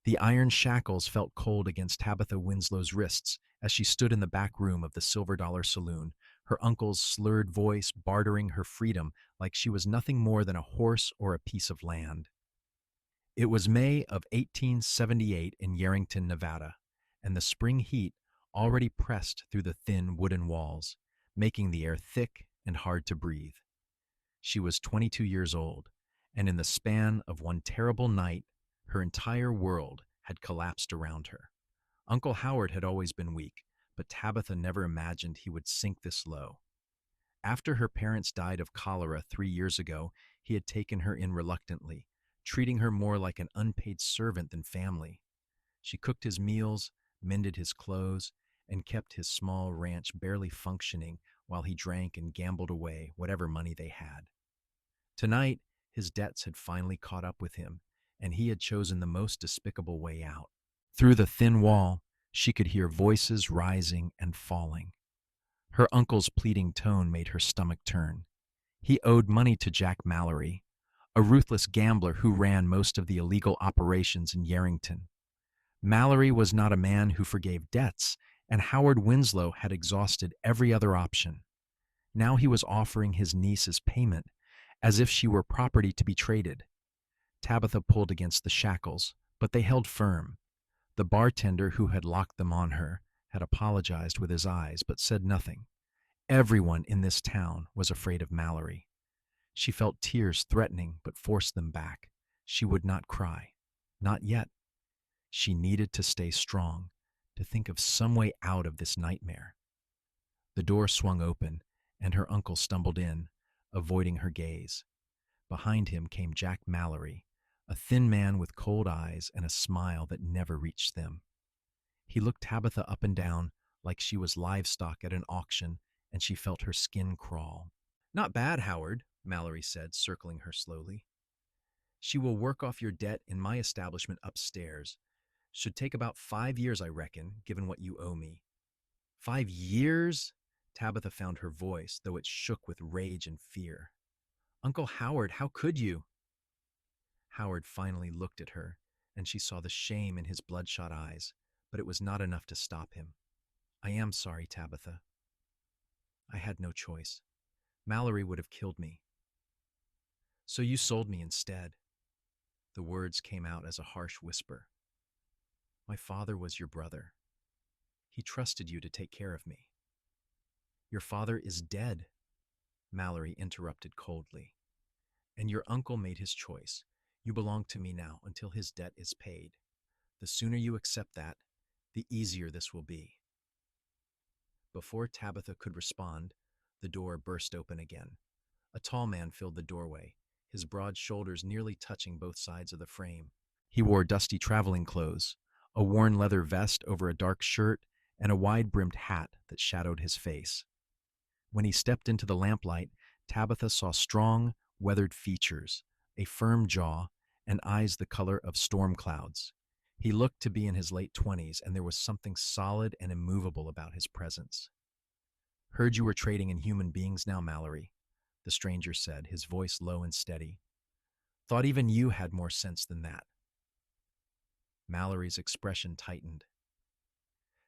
The iron shackles felt cold against Tabitha Winslow's wrists as she stood in the back room of the Silver Dollar Saloon, her uncle's slurred voice bartering her freedom like she was nothing more than a horse or a piece of land. It was May of 1878 in Yarrington, Nevada, and the spring heat already pressed through the thin wooden walls, making the air thick and hard to breathe. She was 22 years old, and in the span of one terrible night, her entire world had collapsed around her. Uncle Howard had always been weak, but Tabitha never imagined he would sink this low. After her parents died of cholera 3 years ago, he had taken her in reluctantly, treating her more like an unpaid servant than family. She cooked his meals, mended his clothes, and kept his small ranch barely functioning while he drank and gambled away whatever money they had. Tonight, his debts had finally caught up with him, and he had chosen the most despicable way out. Through the thin wall, she could hear voices rising and falling. Her uncle's pleading tone made her stomach turn. He owed money to Jack Mallory, a ruthless gambler who ran most of the illegal operations in Yarrington. Mallory was not a man who forgave debts, and Howard Winslow had exhausted every other option. Now he was offering his niece's payment, as if she were property to be traded. Tabitha pulled against the shackles, but they held firm. The bartender who had locked them on her had apologized with his eyes, but said nothing. Everyone in this town was afraid of Mallory. She felt tears threatening, but forced them back. She would not cry. Not yet. She needed to stay strong, to think of some way out of this nightmare. The door swung open, and her uncle stumbled in, avoiding her gaze. Behind him came Jack Mallory, a thin man with cold eyes and a smile that never reached them. He looked Tabitha up and down like she was livestock at an auction, and she felt her skin crawl. "Not bad, Howard," Mallory said, circling her slowly. "She will work off your debt in my establishment upstairs. Should take about 5 years, I reckon, given what you owe me." 5 years? Tabitha found her voice, though it shook with rage and fear. "Uncle Howard, how could you?" Howard finally looked at her, and she saw the shame in his bloodshot eyes, but it was not enough to stop him. "I am sorry, Tabitha. I had no choice. Mallory would have killed me. So you sold me instead." The words came out as a harsh whisper. "My father was your brother. He trusted you to take care of me." "Your father is dead," Mallory interrupted coldly. "And your uncle made his choice. You belong to me now until his debt is paid. The sooner you accept that, the easier this will be." Before Tabitha could respond, the door burst open again. A tall man filled the doorway, his broad shoulders nearly touching both sides of the frame. He wore dusty traveling clothes, a worn leather vest over a dark shirt, and a wide-brimmed hat that shadowed his face. When he stepped into the lamplight, Tabitha saw strong, weathered features, a firm jaw, and eyes the color of storm clouds. He looked to be in his late 20s, and there was something solid and immovable about his presence. "Heard you were trading in human beings now, Mallory," the stranger said, his voice low and steady. "Thought even you had more sense than that." Mallory's expression tightened.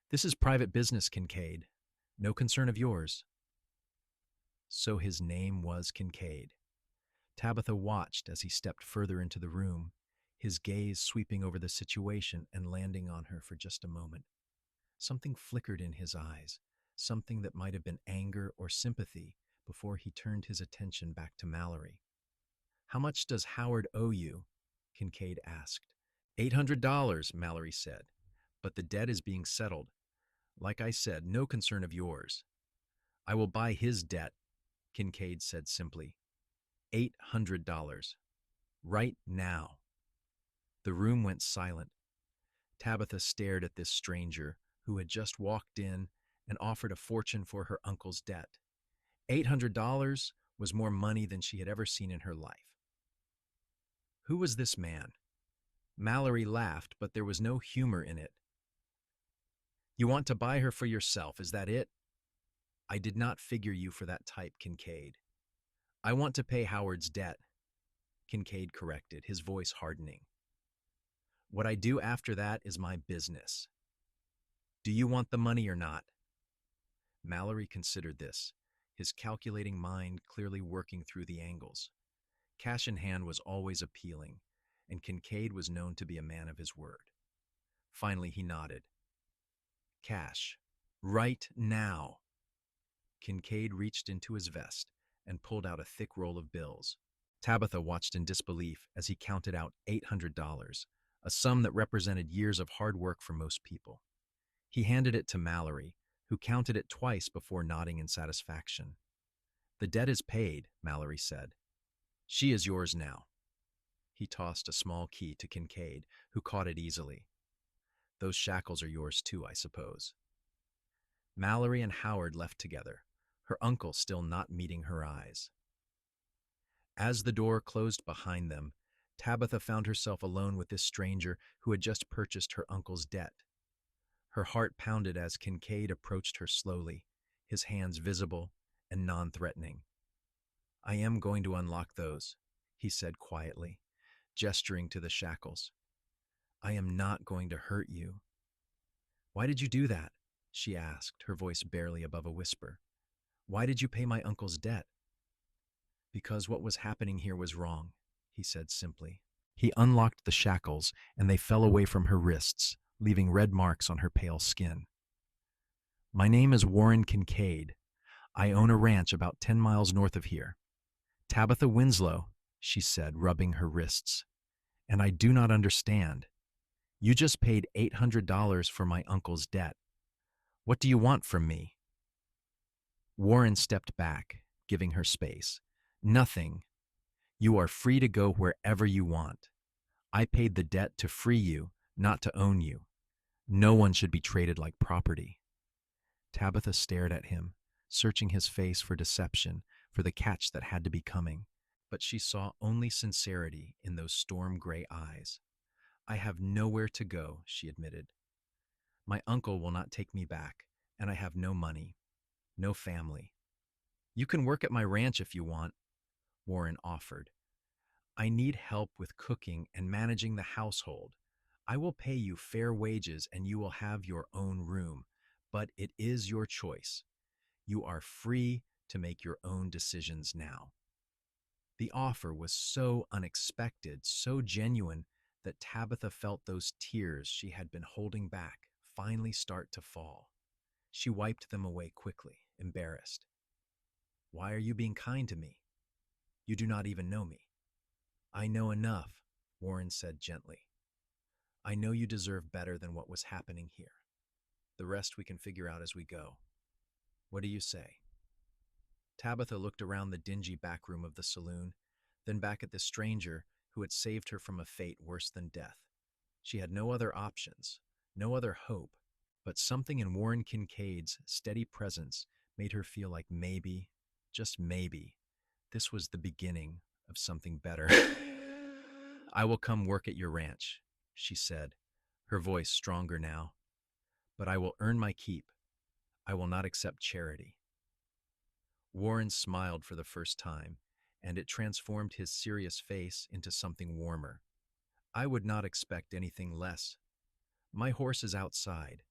"This is private business, Kincaid. No concern of yours." So his name was Kincaid. Tabitha watched as he stepped further into the room, his gaze sweeping over the situation and landing on her for just a moment. Something flickered in his eyes, something that might have been anger or sympathy, before he turned his attention back to Mallory. "How much does Howard owe you?" Kincaid asked. $800, Mallory said, "but the debt is being settled. Like I said, no concern of yours." "I will buy his debt," Kincaid said simply. $800. Right now." The room went silent. Tabitha stared at this stranger who had just walked in and offered a fortune for her uncle's debt. $800 was more money than she had ever seen in her life. Who was this man? Mallory laughed, but there was no humor in it. "You want to buy her for yourself, is that it?" "I did not figure you for that type, Kincaid. I want to pay Howard's debt," Kincaid corrected, his voice hardening. What I do after that is my business. Do you want the money or not? Mallory considered this, his calculating mind clearly working through the angles. Cash in hand was always appealing, and Kincaid was known to be a man of his word. Finally, he nodded. Cash. Right now. Kincaid reached into his vest and pulled out a thick roll of bills. Tabitha watched in disbelief as he counted out $800, a sum that represented years of hard work for most people. He handed it to Mallory, who counted it twice before nodding in satisfaction. The debt is paid, Mallory said. She is yours now. He tossed a small key to Kincaid, who caught it easily. Those shackles are yours too, I suppose. Mallory and Howard left together, her uncle still not meeting her eyes. As the door closed behind them, Tabitha found herself alone with this stranger who had just purchased her uncle's debt. Her heart pounded as Kincaid approached her slowly, his hands visible and non-threatening. I am going to unlock those, he said quietly, gesturing to the shackles. I am not going to hurt you. Why did you do that? She asked, her voice barely above a whisper. Why did you pay my uncle's debt? Because what was happening here was wrong, he said simply. He unlocked the shackles, and they fell away from her wrists, leaving red marks on her pale skin. My name is Warren Kincaid. I own a ranch about 10 miles north of here. Tabitha Winslow, she said, rubbing her wrists. And I do not understand. You just paid $800 for my uncle's debt. What do you want from me? Warren stepped back, giving her space. Nothing. You are free to go wherever you want. I paid the debt to free you, not to own you. No one should be traded like property. Tabitha stared at him, searching his face for deception, for the catch that had to be coming. But she saw only sincerity in those storm-gray eyes. I have nowhere to go, she admitted. My uncle will not take me back, and I have no money, no family. You can work at my ranch if you want, Warren offered. I need help with cooking and managing the household. I will pay you fair wages and you will have your own room, but it is your choice. You are free to make your own decisions now. The offer was so unexpected, so genuine, that Tabitha felt those tears she had been holding back finally start to fall. She wiped them away quickly, embarrassed. Why are you being kind to me? You do not even know me. I know enough, Warren said gently. I know you deserve better than what was happening here. The rest we can figure out as we go. What do you say? Tabitha looked around the dingy back room of the saloon, then back at the stranger who had saved her from a fate worse than death. She had no other options, no other hope, but something in Warren Kincaid's steady presence made her feel like maybe, just maybe, this was the beginning of something better. I will come work at your ranch, she said, her voice stronger now. But I will earn my keep. I will not accept charity. Warren smiled for the first time, and it transformed his serious face into something warmer. I would not expect anything less. My horse is outside.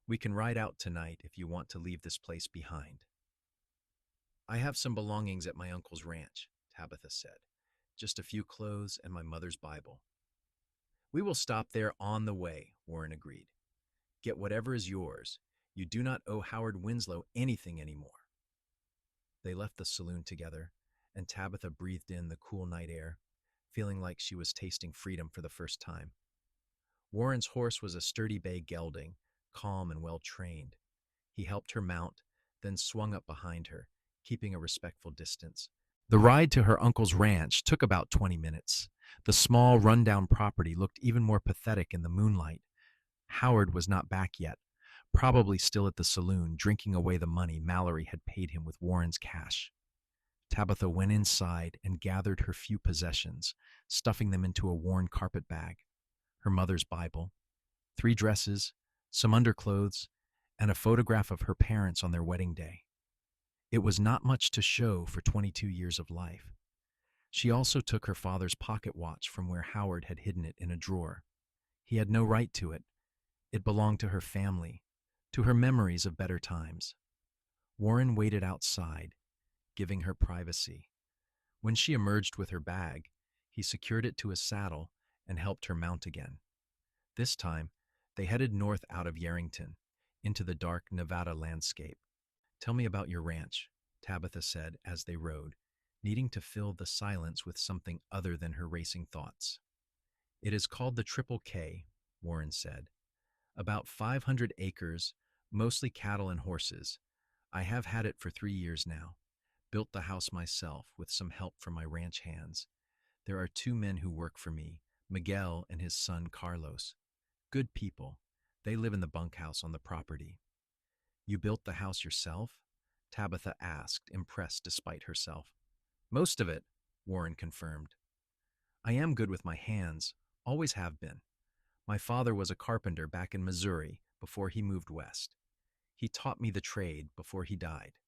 We can ride out tonight if you want to leave this place behind. I have some belongings at my uncle's ranch, Tabitha said. Just a few clothes and my mother's Bible. We will stop there on the way, Warren agreed. Get whatever is yours. You do not owe Howard Winslow anything anymore. They left the saloon together, and Tabitha breathed in the cool night air, feeling like she was tasting freedom for the first time. Warren's horse was a sturdy bay gelding, calm and well-trained. He helped her mount, then swung up behind her, keeping a respectful distance. The ride to her uncle's ranch took about 20 minutes. The small, run-down property looked even more pathetic in the moonlight. Howard was not back yet, probably still at the saloon, drinking away the money Mallory had paid him with Warren's cash. Tabitha went inside and gathered her few possessions, stuffing them into a worn carpet bag. Her mother's Bible, 3 dresses, some underclothes, and a photograph of her parents on their wedding day. It was not much to show for 22 years of life. She also took her father's pocket watch from where Howard had hidden it in a drawer. He had no right to it. It belonged to her family, to her memories of better times. Warren waited outside, giving her privacy. When she emerged with her bag, he secured it to his saddle and helped her mount again. This time, they headed north out of Yarrington, into the dark Nevada landscape. "Tell me about your ranch," Tabitha said as they rode, needing to fill the silence with something other than her racing thoughts. "It is called the Triple K," Warren said. "About 500 acres, mostly cattle and horses. I have had it for 3 years now. Built the house myself with some help from my ranch hands. There are 2 men who work for me, Miguel and his son Carlos. Good people. They live in the bunkhouse on the property." "You built the house yourself?" Tabitha asked, impressed despite herself. "Most of it," Warren confirmed. "I am good with my hands, always have been. My father was a carpenter back in Missouri before he moved west. He taught me the trade before he died."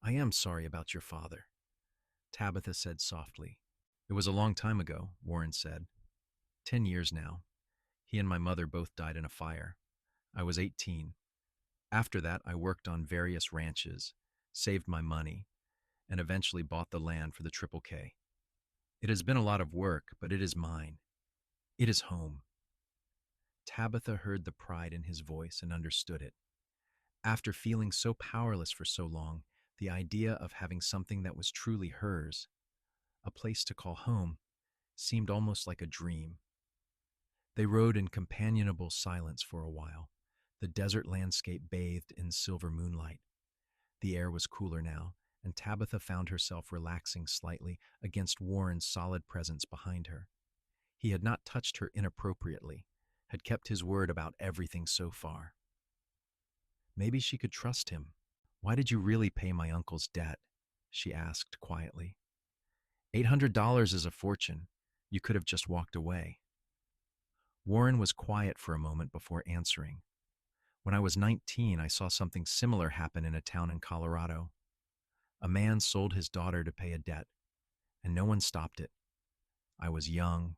"I am sorry about your father," Tabitha said softly. "It was a long time ago," Warren said. 10 years now. He and my mother both died in a fire. I was 18. After that, I worked on various ranches, saved my money, and eventually bought the land for the Triple K. It has been a lot of work, but it is mine. It is home." Tabitha heard the pride in his voice and understood it. After feeling so powerless for so long, the idea of having something that was truly hers, a place to call home, seemed almost like a dream. They rode in companionable silence for a while, the desert landscape bathed in silver moonlight. The air was cooler now, and Tabitha found herself relaxing slightly against Warren's solid presence behind her. He had not touched her inappropriately, had kept his word about everything so far. Maybe she could trust him. "Why did you really pay my uncle's debt?" she asked quietly. $800 is a fortune. You could have just walked away." Warren was quiet for a moment before answering. "When I was 19, I saw something similar happen in a town in Colorado. A man sold his daughter to pay a debt, and no one stopped it. I was young,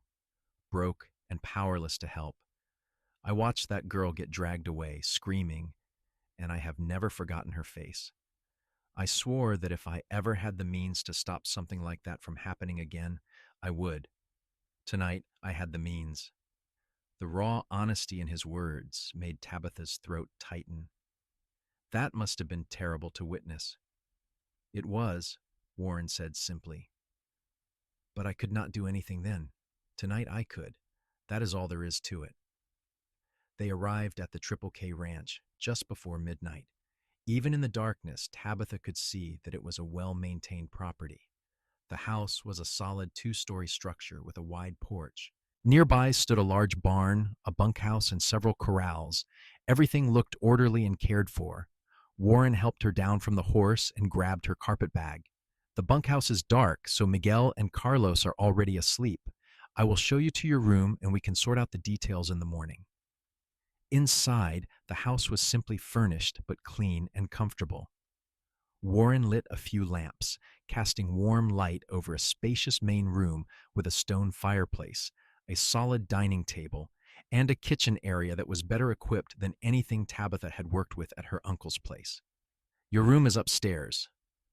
broke, and powerless to help. I watched that girl get dragged away, screaming, and I have never forgotten her face. I swore that if I ever had the means to stop something like that from happening again, I would. Tonight, I had the means." The raw honesty in his words made Tabitha's throat tighten. That must have been terrible to witness. "It was," Warren said simply. "But I could not do anything then. Tonight I could. That is all there is to it." They arrived at the Triple K Ranch just before midnight. Even in the darkness, Tabitha could see that it was a well-maintained property. The house was a solid 2-story structure with a wide porch. Nearby stood a large barn, a bunkhouse, and several corrals. Everything looked orderly and cared for. Warren helped her down from the horse and grabbed her carpet bag. "The bunkhouse is dark, so Miguel and Carlos are already asleep. I will show you to your room and we can sort out the details in the morning." Inside, the house was simply furnished but clean and comfortable. Warren lit a few lamps, casting warm light over a spacious main room with a stone fireplace, a solid dining table, and a kitchen area that was better equipped than anything Tabitha had worked with at her uncle's place. "Your room is upstairs,"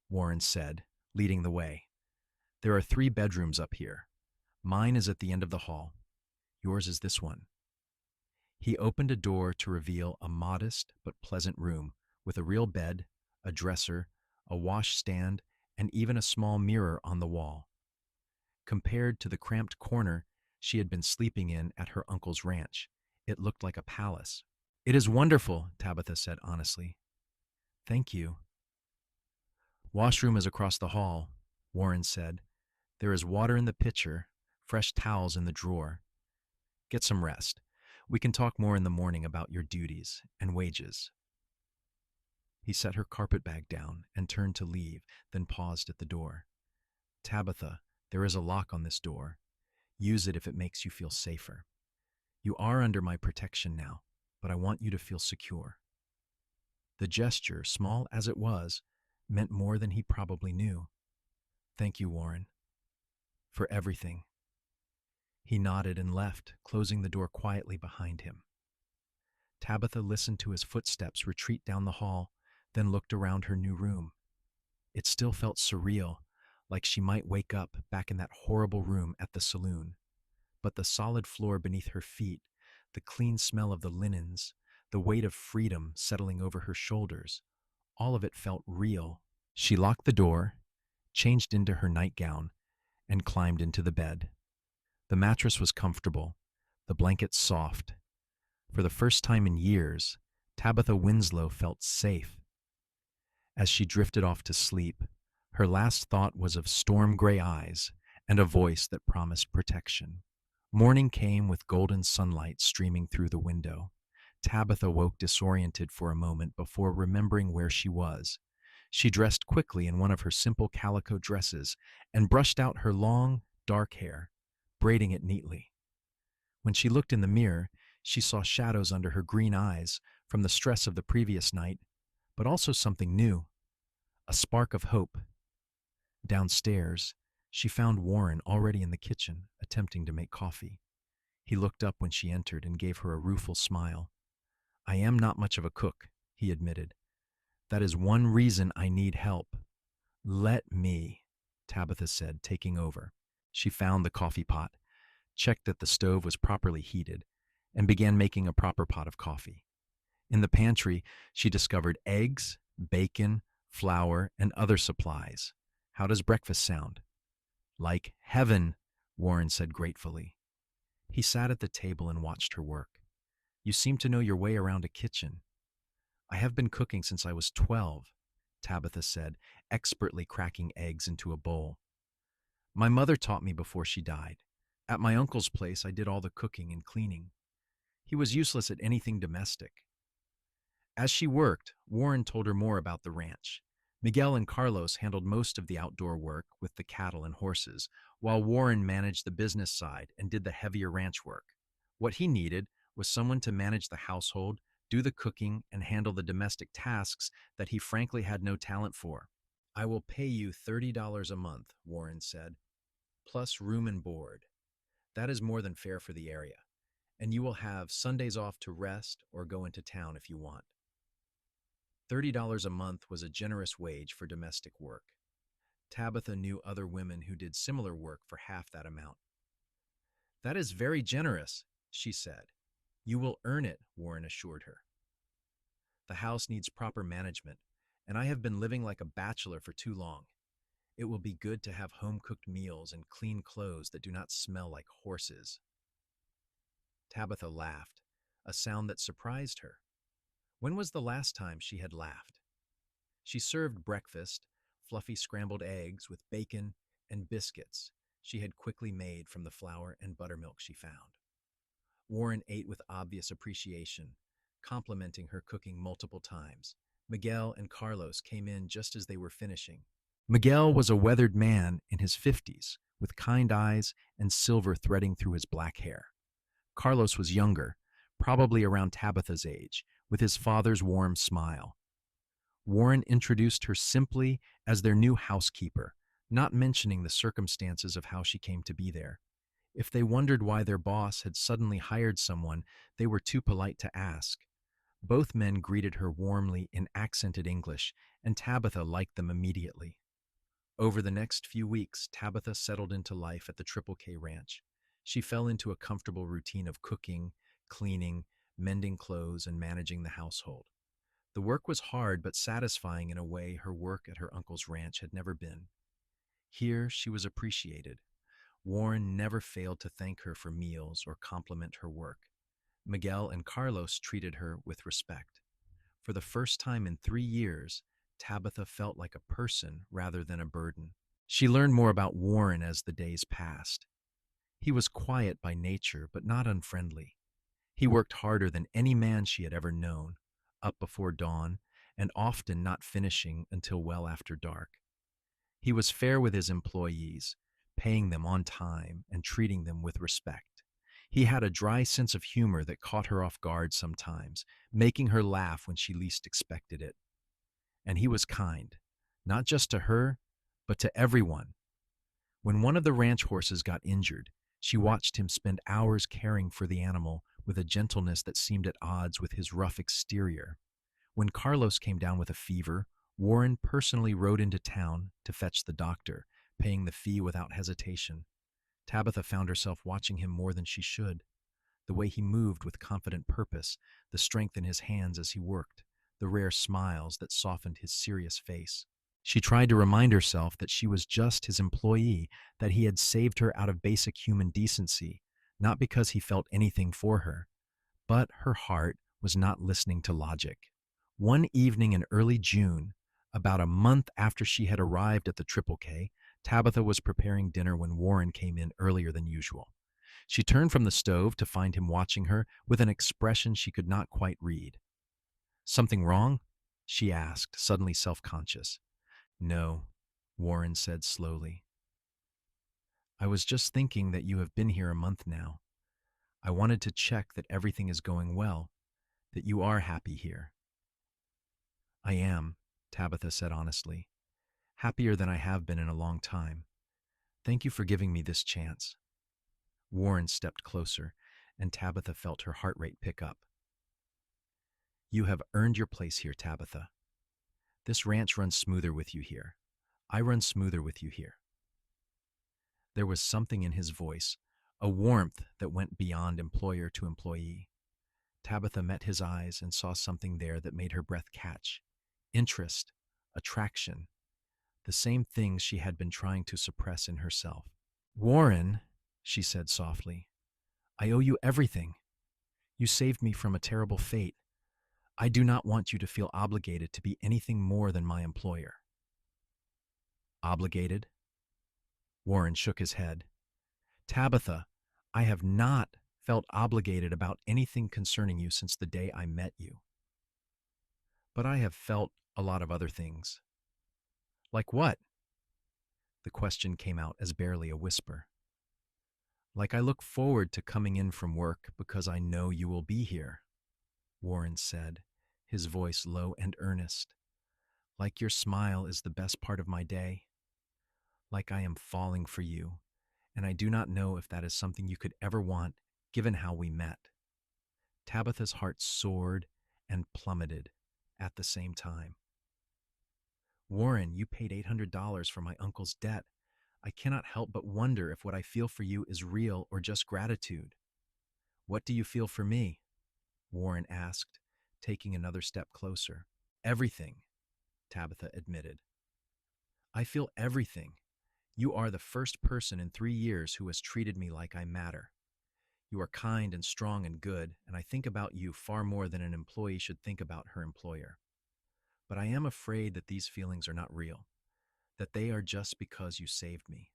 Warren said, leading the way. "There are 3 bedrooms up here. Mine is at the end of the hall. Yours is this one." He opened a door to reveal a modest but pleasant room with a real bed, a dresser, a washstand, and even a small mirror on the wall. Compared to the cramped corner she had been sleeping in at her uncle's ranch, it looked like a palace. "It is wonderful," Tabitha said honestly. "Thank you." "Washroom is across the hall," Warren said. "There is water in the pitcher, fresh towels in the drawer. Get some rest. We can talk more in the morning about your duties and wages." He set her carpet bag down and turned to leave, then paused at the door. "Tabitha, there is a lock on this door. Use it if it makes you feel safer. You are under my protection now, but I want you to feel secure." The gesture, small as it was, meant more than he probably knew. "Thank you, Warren, for everything." He nodded and left, closing the door quietly behind him. Tabitha listened to his footsteps retreat down the hall, then looked around her new room. It still felt surreal, like she might wake up back in that horrible room at the saloon. But the solid floor beneath her feet, the clean smell of the linens, the weight of freedom settling over her shoulders, all of it felt real. She locked the door, changed into her nightgown, and climbed into the bed. The mattress was comfortable, the blankets soft. For the first time in years, Tabitha Winslow felt safe. As she drifted off to sleep, her last thought was of storm gray eyes and a voice that promised protection. Morning came with golden sunlight streaming through the window. Tabitha woke disoriented for a moment before remembering where she was. She dressed quickly in one of her simple calico dresses and brushed out her long, dark hair, braiding it neatly. When she looked in the mirror, she saw shadows under her green eyes from the stress of the previous night, but also something new, a spark of hope. Downstairs, she found Warren already in the kitchen, attempting to make coffee. He looked up when she entered and gave her a rueful smile. "I am not much of a cook," he admitted. "That is one reason I need help." "Let me," Tabitha said, taking over. She found the coffee pot, checked that the stove was properly heated, and began making a proper pot of coffee. In the pantry, she discovered eggs, bacon, flour, and other supplies. "How does breakfast sound?" "Like heaven," Warren said gratefully. He sat at the table and watched her work. "You seem to know your way around a kitchen." "I have been cooking since I was 12, Tabitha said, expertly cracking eggs into a bowl. "My mother taught me before she died. At my uncle's place, I did all the cooking and cleaning. He was useless at anything domestic." As she worked, Warren told her more about the ranch. Miguel and Carlos handled most of the outdoor work with the cattle and horses, while Warren managed the business side and did the heavier ranch work. What he needed was someone to manage the household, do the cooking, and handle the domestic tasks that he frankly had no talent for. "I will pay you $30 a month," Warren said, "plus room and board. That is more than fair for the area, and you will have Sundays off to rest or go into town if you want." $30 a month was a generous wage for domestic work. Tabitha knew other women who did similar work for half that amount. "That is very generous," she said. "You will earn it," Warren assured her. "The house needs proper management, and I have been living like a bachelor for too long. It will be good to have home-cooked meals and clean clothes that do not smell like horses." Tabitha laughed, a sound that surprised her. When was the last time she had laughed? She served breakfast, fluffy scrambled eggs with bacon and biscuits she had quickly made from the flour and buttermilk she found. Warren ate with obvious appreciation, complimenting her cooking multiple times. Miguel and Carlos came in just as they were finishing. Miguel was a weathered man in his 50s, with kind eyes and silver threading through his black hair. Carlos was younger, probably around Tabitha's age, with his father's warm smile. Warren introduced her simply as their new housekeeper, not mentioning the circumstances of how she came to be there. If they wondered why their boss had suddenly hired someone, they were too polite to ask. Both men greeted her warmly in accented English, and Tabitha liked them immediately. Over the next few weeks, Tabitha settled into life at the Triple K Ranch. She fell into a comfortable routine of cooking, cleaning, mending clothes, and managing the household. The work was hard but satisfying in a way her work at her uncle's ranch had never been. Here she was appreciated. Warren never failed to thank her for meals or compliment her work. Miguel and Carlos treated her with respect. For the first time in 3 years, Tabitha felt like a person rather than a burden. She learned more about Warren as the days passed. He was quiet by nature, but not unfriendly. He worked harder than any man she had ever known, up before dawn, and often not finishing until well after dark. He was fair with his employees, paying them on time and treating them with respect. He had a dry sense of humor that caught her off guard sometimes, making her laugh when she least expected it. And he was kind, not just to her, but to everyone. When one of the ranch horses got injured, She watched him spend hours caring for the animal with a gentleness that seemed at odds with his rough exterior. When Carlos came down with a fever, Warren personally rode into town to fetch the doctor, paying the fee without hesitation. Tabitha found herself watching him more than she should. The way he moved with confident purpose, the strength in his hands as he worked, the rare smiles that softened his serious face. She tried to remind herself that she was just his employee, that he had saved her out of basic human decency, not because he felt anything for her. But her heart was not listening to logic. One evening in early June, about a month after she had arrived at the Triple K, Tabitha was preparing dinner when Warren came in earlier than usual. She turned from the stove to find him watching her with an expression she could not quite read. "Something wrong?" she asked, suddenly self-conscious. "No," Warren said slowly. "I was just thinking that you have been here a month now. I wanted to check that everything is going well, that you are happy here." "I am," Tabitha said honestly. "Happier than I have been in a long time. Thank you for giving me this chance." Warren stepped closer, and Tabitha felt her heart rate pick up. "You have earned your place here, Tabitha. This ranch runs smoother with you here. I run smoother with you here." There was something in his voice, a warmth that went beyond employer to employee. Tabitha met his eyes and saw something there that made her breath catch. Interest, attraction, the same things she had been trying to suppress in herself. "Warren," she said softly, "I owe you everything. You saved me from a terrible fate. I do not want you to feel obligated to be anything more than my employer." "Obligated?" Warren shook his head. "Tabitha, I have not felt obligated about anything concerning you since the day I met you. But I have felt a lot of other things." "Like what?" The question came out as barely a whisper. "Like I look forward to coming in from work because I know you will be here," Warren said, his voice low and earnest. "Like your smile is the best part of my day. Like I am falling for you, and I do not know if that is something you could ever want, given how we met." Tabitha's heart soared and plummeted at the same time. "Warren, you paid $800 for my uncle's debt. I cannot help but wonder if what I feel for you is real or just gratitude." "What do you feel for me?" Warren asked, taking another step closer. "Everything," Tabitha admitted. "I feel everything. You are the first person in 3 years who has treated me like I matter. You are kind and strong and good, and I think about you far more than an employee should think about her employer. But I am afraid that these feelings are not real, that they are just because you saved me."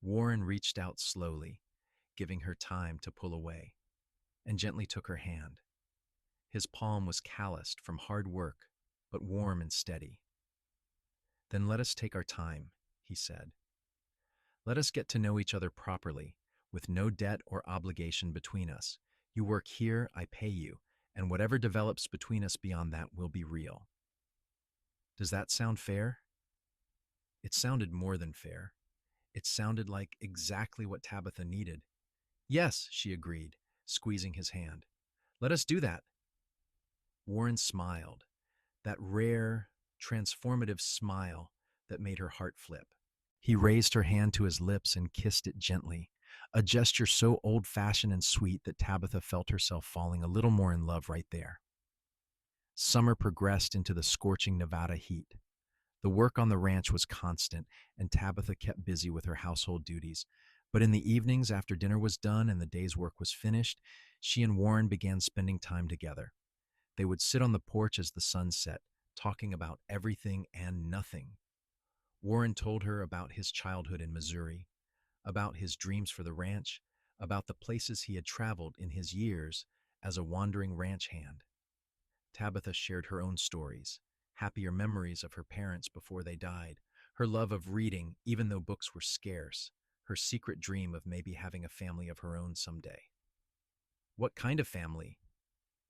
Warren reached out slowly, giving her time to pull away, and gently took her hand. His palm was calloused from hard work, but warm and steady. "Then let us take our time," he said. "Let us get to know each other properly, with no debt or obligation between us. You work here, I pay you, and whatever develops between us beyond that will be real." Does that sound fair? It sounded more than fair. It sounded like exactly what Tabitha needed. "Yes," she agreed, squeezing his hand. "Let us do that." Warren smiled, that rare, transformative smile that made her heart flip. He raised her hand to his lips and kissed it gently, a gesture so old-fashioned and sweet that Tabitha felt herself falling a little more in love right there. Summer progressed into the scorching Nevada heat. The work on the ranch was constant, and Tabitha kept busy with her household duties. But in the evenings, after dinner was done and the day's work was finished, she and Warren began spending time together. They would sit on the porch as the sun set, talking about everything and nothing. Warren told her about his childhood in Missouri, about his dreams for the ranch, about the places he had traveled in his years as a wandering ranch hand. Tabitha shared her own stories, happier memories of her parents before they died, her love of reading even though books were scarce, her secret dream of maybe having a family of her own someday. "What kind of family?"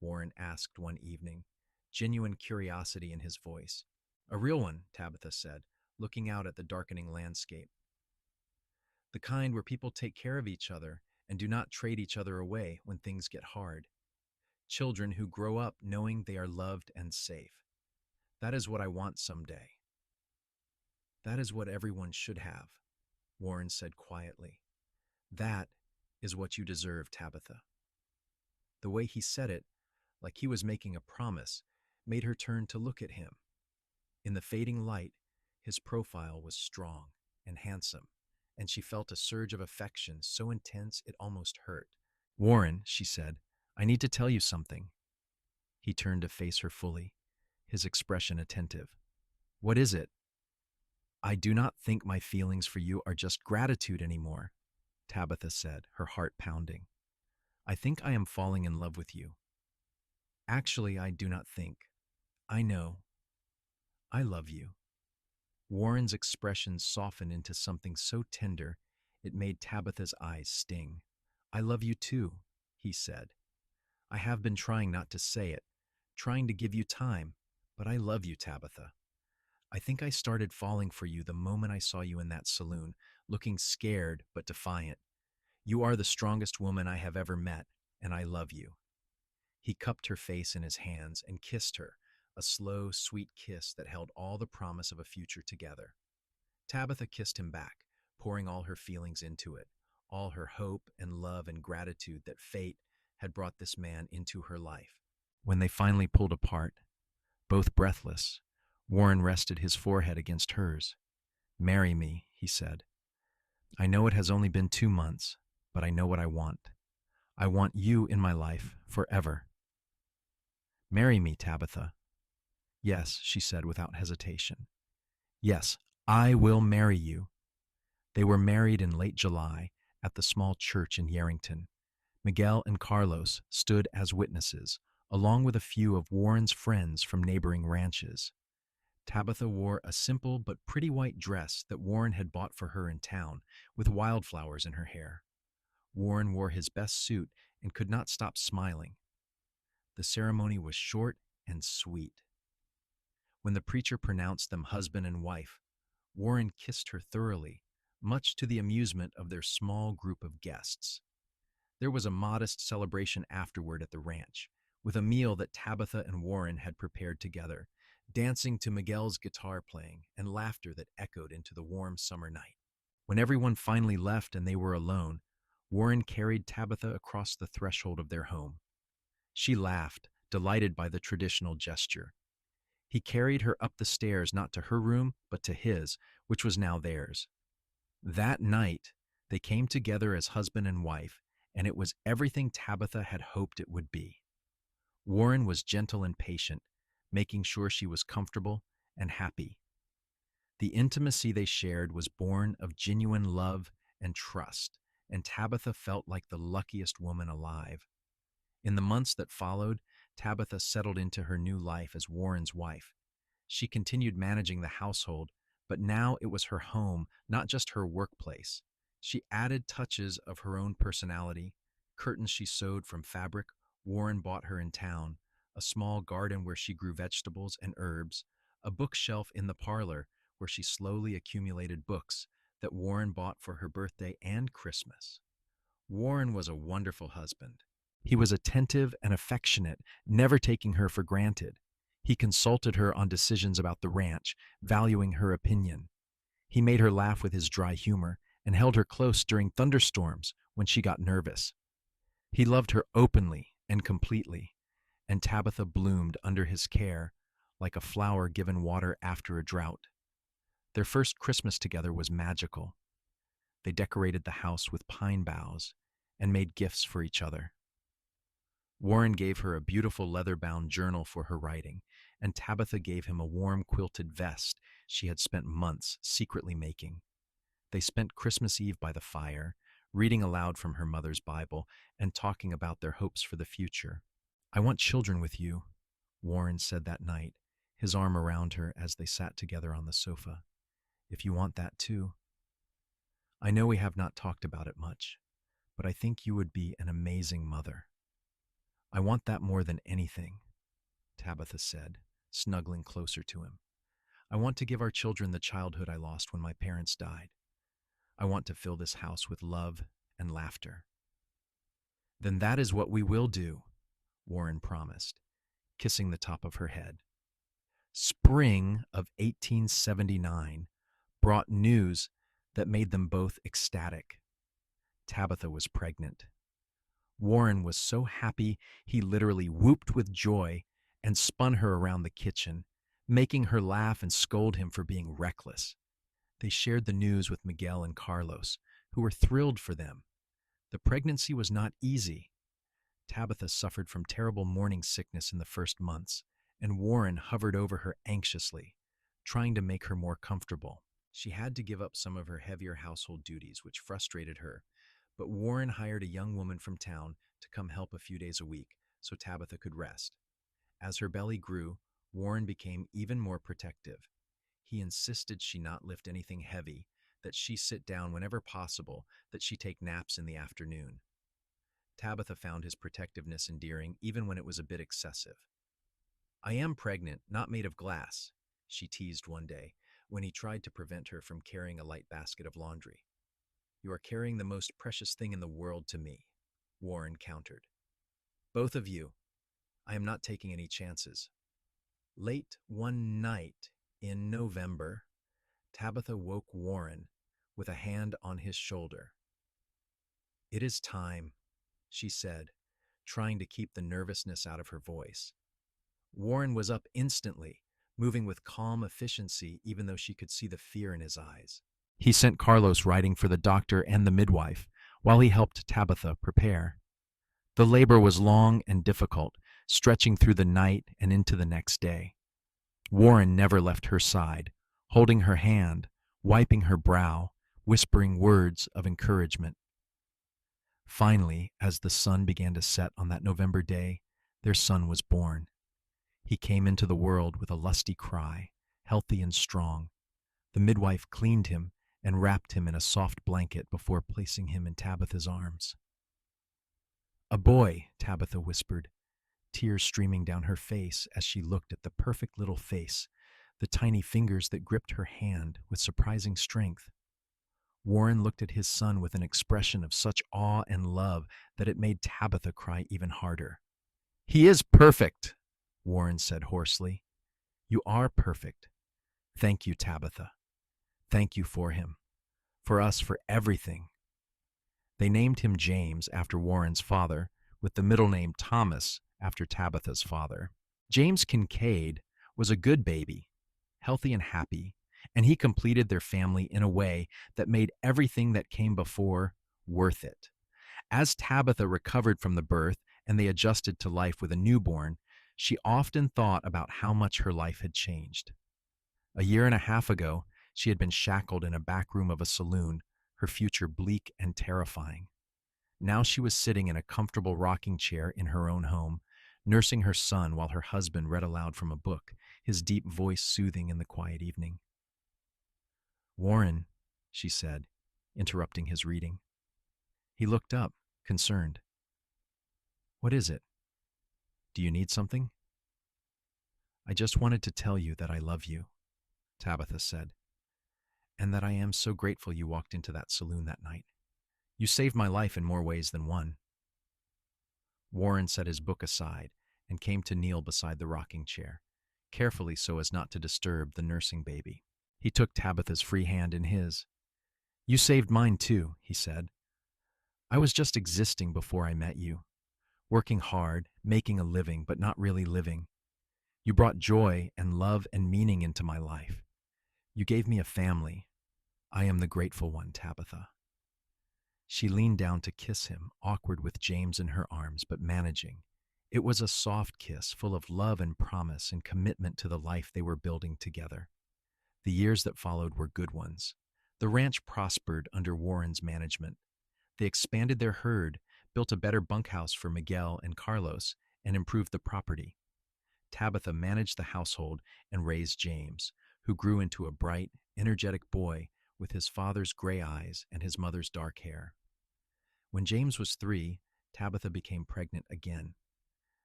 Warren asked one evening, genuine curiosity in his voice. "A real one," Tabitha said, looking out at the darkening landscape. The kind where people take care of each other and do not trade each other away when things get hard. Children who grow up knowing they are loved and safe. That is what I want someday. That is what everyone should have, Warren said quietly. That is what you deserve, Tabitha. The way he said it, like he was making a promise, made her turn to look at him. In the fading light, his profile was strong and handsome, and she felt a surge of affection so intense it almost hurt. Warren, she said, I need to tell you something. He turned to face her fully, his expression attentive. What is it? I do not think my feelings for you are just gratitude anymore, Tabitha said, her heart pounding. I think I am falling in love with you. Actually, I do not think. I know. I love you. Warren's expression softened into something so tender it made Tabitha's eyes sting. I love you too, he said. I have been trying not to say it, trying to give you time, but I love you, Tabitha. I think I started falling for you the moment I saw you in that saloon, looking scared but defiant. You are the strongest woman I have ever met, and I love you. He cupped her face in his hands and kissed her, a slow, sweet kiss that held all the promise of a future together. Tabitha kissed him back, pouring all her feelings into it, all her hope and love and gratitude that fate had brought this man into her life. When they finally pulled apart, both breathless, Warren rested his forehead against hers. Marry me, he said. I know it has only been 2 months, but I know what I want. I want you in my life forever. Marry me, Tabitha. Yes, she said without hesitation. Yes, I will marry you. They were married in late July at the small church in Yarrington. Miguel and Carlos stood as witnesses, along with a few of Warren's friends from neighboring ranches. Tabitha wore a simple but pretty white dress that Warren had bought for her in town, with wildflowers in her hair. Warren wore his best suit and could not stop smiling. The ceremony was short and sweet. When the preacher pronounced them husband and wife, Warren kissed her thoroughly, much to the amusement of their small group of guests. There was a modest celebration afterward at the ranch, with a meal that Tabitha and Warren had prepared together, dancing to Miguel's guitar playing and laughter that echoed into the warm summer night. When everyone finally left and they were alone, Warren carried Tabitha across the threshold of their home. She laughed, delighted by the traditional gesture. He carried her up the stairs, not to her room, but to his, which was now theirs. That night, they came together as husband and wife, and it was everything Tabitha had hoped it would be. Warren was gentle and patient, making sure she was comfortable and happy. The intimacy they shared was born of genuine love and trust, and Tabitha felt like the luckiest woman alive. In the months that followed, Tabitha settled into her new life as Warren's wife. She continued managing the household, but now it was her home, not just her workplace. She added touches of her own personality, curtains she sewed from fabric Warren bought her in town, a small garden where she grew vegetables and herbs, a bookshelf in the parlor where she slowly accumulated books that Warren bought for her birthday and Christmas. Warren was a wonderful husband. He was attentive and affectionate, never taking her for granted. He consulted her on decisions about the ranch, valuing her opinion. He made her laugh with his dry humor and held her close during thunderstorms when she got nervous. He loved her openly and completely, and Tabitha bloomed under his care like a flower given water after a drought. Their first Christmas together was magical. They decorated the house with pine boughs and made gifts for each other. Warren gave her a beautiful leather-bound journal for her writing, and Tabitha gave him a warm quilted vest she had spent months secretly making. They spent Christmas Eve by the fire, reading aloud from her mother's Bible and talking about their hopes for the future. I want children with you, Warren said that night, his arm around her as they sat together on the sofa. If you want that too. I know we have not talked about it much, but I think you would be an amazing mother. I want that more than anything, Tabitha said, snuggling closer to him. I want to give our children the childhood I lost when my parents died. I want to fill this house with love and laughter." "Then that is what we will do," Warren promised, kissing the top of her head. Spring of 1879 brought news that made them both ecstatic. Tabitha was pregnant. Warren was so happy he literally whooped with joy and spun her around the kitchen, making her laugh and scold him for being reckless. They shared the news with Miguel and Carlos, who were thrilled for them. The pregnancy was not easy. Tabitha suffered from terrible morning sickness in the first months, and Warren hovered over her anxiously, trying to make her more comfortable. She had to give up some of her heavier household duties, which frustrated her, but Warren hired a young woman from town to come help a few days a week so Tabitha could rest. As her belly grew, Warren became even more protective. He insisted she not lift anything heavy, that she sit down whenever possible, that she take naps in the afternoon. Tabitha found his protectiveness endearing even when it was a bit excessive. "I am pregnant, not made of glass," she teased one day when he tried to prevent her from carrying a light basket of laundry. "You are carrying the most precious thing in the world to me," Warren countered. "Both of you. I am not taking any chances." Late one night in November, Tabitha woke Warren with a hand on his shoulder. "It is time," she said, trying to keep the nervousness out of her voice. Warren was up instantly, moving with calm efficiency even though she could see the fear in his eyes. He sent Carlos riding for the doctor and the midwife, while he helped Tabitha prepare. The labor was long and difficult, stretching through the night and into the next day. Warren never left her side, holding her hand, wiping her brow, whispering words of encouragement. Finally, as the sun began to set on that November day, their son was born. He came into the world with a lusty cry, healthy and strong. The midwife cleaned him and wrapped him in a soft blanket before placing him in Tabitha's arms. "A boy," Tabitha whispered, tears streaming down her face as she looked at the perfect little face, the tiny fingers that gripped her hand with surprising strength. Warren looked at his son with an expression of such awe and love that it made Tabitha cry even harder. "He is perfect," Warren said hoarsely. "You are perfect. Thank you, Tabitha. Thank you for him, for us, for everything." They named him James after Warren's father, with the middle name Thomas after Tabitha's father. James Kincaid was a good baby, healthy and happy, and he completed their family in a way that made everything that came before worth it. As Tabitha recovered from the birth and they adjusted to life with a newborn, she often thought about how much her life had changed. A year and a half ago, she had been shackled in a back room of a saloon, her future bleak and terrifying. Now she was sitting in a comfortable rocking chair in her own home, nursing her son while her husband read aloud from a book, his deep voice soothing in the quiet evening. "Warren," she said, interrupting his reading. He looked up, concerned. "What is it? Do you need something?" "I just wanted to tell you that I love you," Tabitha said, "and that I am so grateful you walked into that saloon that night. You saved my life in more ways than one." Warren set his book aside and came to kneel beside the rocking chair, carefully so as not to disturb the nursing baby. He took Tabitha's free hand in his. "You saved mine too," he said. "I was just existing before I met you, working hard, making a living, but not really living. You brought joy and love and meaning into my life. You gave me a family. I am the grateful one, Tabitha." She leaned down to kiss him, awkward with James in her arms, but managing. It was a soft kiss, full of love and promise and commitment to the life they were building together. The years that followed were good ones. The ranch prospered under Warren's management. They expanded their herd, built a better bunkhouse for Miguel and Carlos, and improved the property. Tabitha managed the household and raised James, who grew into a bright, energetic boy with his father's gray eyes and his mother's dark hair. When James was 3, Tabitha became pregnant again.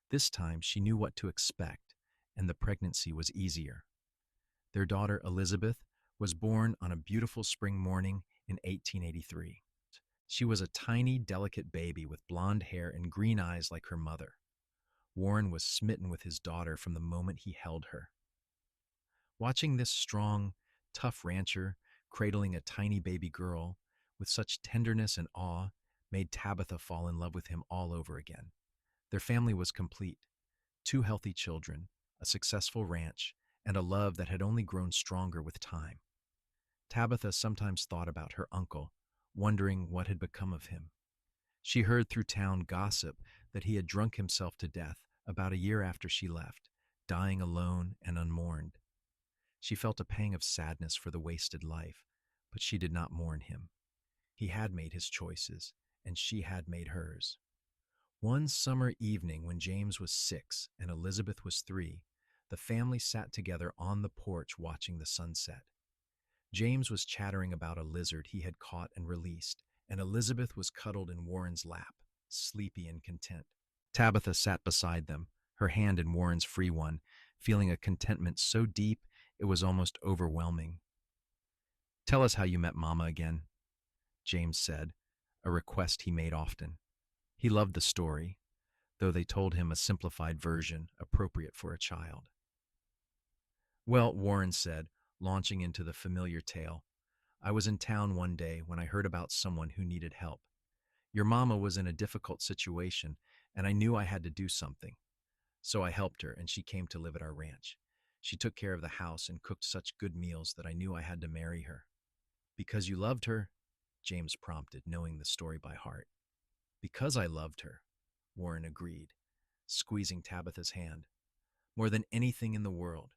This time she knew what to expect, and the pregnancy was easier. Their daughter Elizabeth was born on a beautiful spring morning in 1883. She was a tiny, delicate baby with blonde hair and green eyes like her mother. Warren was smitten with his daughter from the moment he held her. Watching this strong, tough rancher cradling a tiny baby girl with such tenderness and awe made Tabitha fall in love with him all over again. Their family was complete: two healthy children, a successful ranch, and a love that had only grown stronger with time. Tabitha sometimes thought about her uncle, wondering what had become of him. She heard through town gossip that he had drunk himself to death about a year after she left, dying alone and unmourned. She felt a pang of sadness for the wasted life, but she did not mourn him. He had made his choices, and she had made hers. One summer evening when James was 6 and Elizabeth was 3, the family sat together on the porch watching the sunset. James was chattering about a lizard he had caught and released, and Elizabeth was cuddled in Warren's lap, sleepy and content. Tabitha sat beside them, her hand in Warren's free one, feeling a contentment so deep it was almost overwhelming. "Tell us how you met Mama again," James said, a request he made often. He loved the story, though they told him a simplified version appropriate for a child. "Well," Warren said, launching into the familiar tale, "I was in town one day when I heard about someone who needed help. Your mama was in a difficult situation, and I knew I had to do something. So I helped her, and she came to live at our ranch. She took care of the house and cooked such good meals that I knew I had to marry her." "Because you loved her?" James prompted, knowing the story by heart. "Because I loved her," Warren agreed, squeezing Tabitha's hand, "more than anything in the world."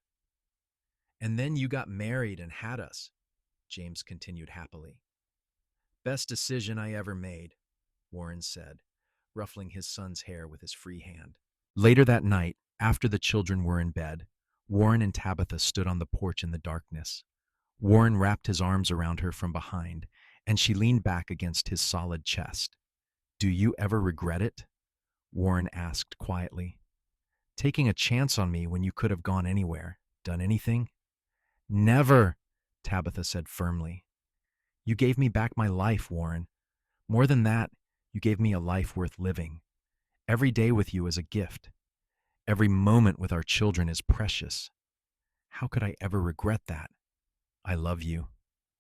"And then you got married and had us," James continued happily. "Best decision I ever made," Warren said, ruffling his son's hair with his free hand. Later that night, after the children were in bed, Warren and Tabitha stood on the porch in the darkness. Warren wrapped his arms around her from behind, and she leaned back against his solid chest. "Do you ever regret it?" Warren asked quietly. "Taking a chance on me when you could have gone anywhere, done anything?" "Never," Tabitha said firmly. "You gave me back my life, Warren. More than that, you gave me a life worth living. Every day with you is a gift. Every moment with our children is precious. How could I ever regret that?" "I love you,"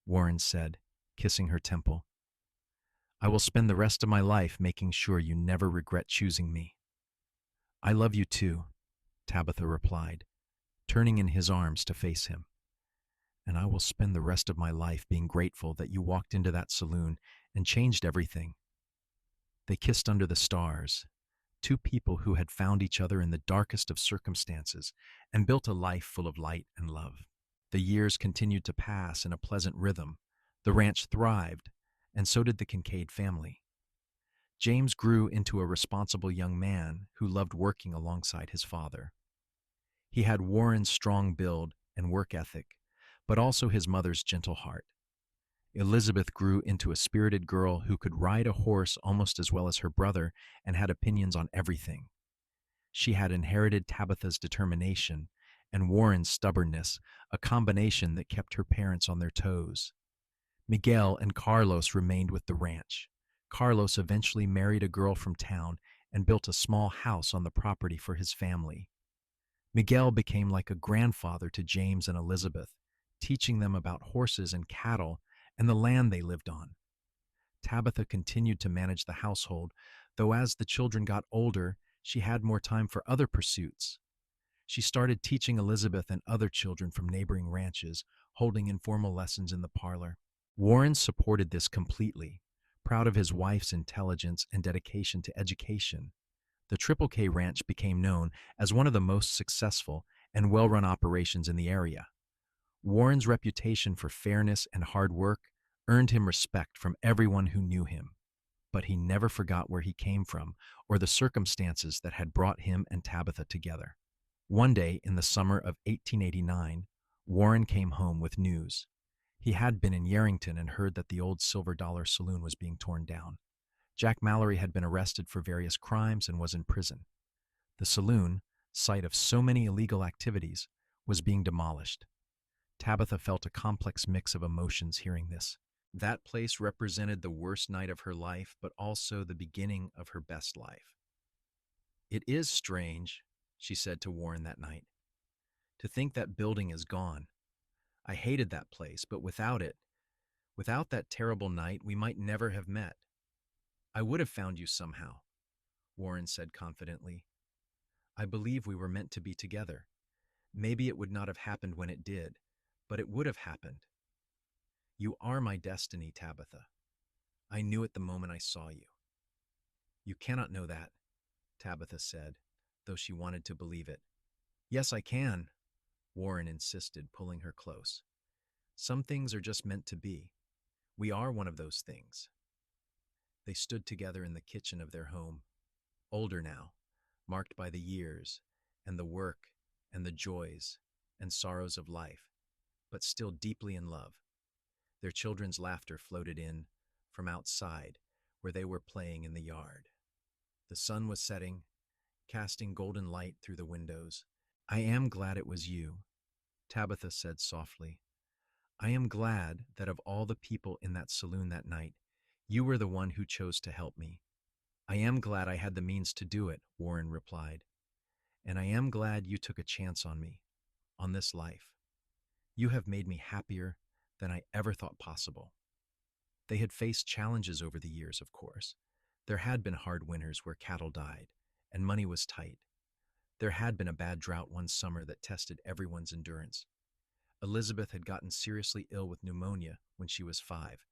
Warren said, kissing her temple. "I will spend the rest of my life making sure you never regret choosing me." "I love you too," Tabitha replied, turning in his arms to face him. "And I will spend the rest of my life being grateful that you walked into that saloon and changed everything." They kissed under the stars, two people who had found each other in the darkest of circumstances and built a life full of light and love. The years continued to pass in a pleasant rhythm. The ranch thrived, and so did the Kincaid family. James grew into a responsible young man who loved working alongside his father. He had Warren's strong build and work ethic, but also his mother's gentle heart. Elizabeth grew into a spirited girl who could ride a horse almost as well as her brother and had opinions on everything. She had inherited Tabitha's determination and Warren's stubbornness, a combination that kept her parents on their toes. Miguel and Carlos remained with the ranch. Carlos eventually married a girl from town and built a small house on the property for his family. Miguel became like a grandfather to James and Elizabeth, teaching them about horses and cattle and the land they lived on. Tabitha continued to manage the household, though as the children got older, she had more time for other pursuits. She started teaching Elizabeth and other children from neighboring ranches, holding informal lessons in the parlor. Warren supported this completely, proud of his wife's intelligence and dedication to education. The Triple K Ranch became known as one of the most successful and well-run operations in the area. Warren's reputation for fairness and hard work earned him respect from everyone who knew him, but he never forgot where he came from or the circumstances that had brought him and Tabitha together. One day in the summer of 1889, Warren came home with news. He had been in Yarrington and heard that the old Silver Dollar Saloon was being torn down. Jack Mallory had been arrested for various crimes and was in prison. The saloon, site of so many illegal activities, was being demolished. Tabitha felt a complex mix of emotions hearing this. That place represented the worst night of her life, but also the beginning of her best life. "It is strange," she said to Warren that night, "to think that building is gone. I hated that place, but without that terrible night, we might never have met. I would have found you somehow," Warren said confidently. "I believe we were meant to be together. Maybe it would not have happened when it did, but it would have happened. You are my destiny, Tabitha. I knew it the moment I saw you." "You cannot know that," Tabitha said, though she wanted to believe it. "Yes, I can," Warren insisted, pulling her close. "Some things are just meant to be. We are one of those things." They stood together in the kitchen of their home, older now, marked by the years and the work and the joys and sorrows of life, but still deeply in love. Their children's laughter floated in from outside, where they were playing in the yard. The sun was setting, casting golden light through the windows. "I am glad it was you," Tabitha said softly. "I am glad that of all the people in that saloon that night, you were the one who chose to help me." "I am glad I had the means to do it," Warren replied. "And I am glad you took a chance on me, on this life. You have made me happier than I ever thought possible." They had faced challenges over the years, of course. There had been hard winters where cattle died and money was tight. There had been a bad drought one summer that tested everyone's endurance. Elizabeth had gotten seriously ill with pneumonia when she was 5,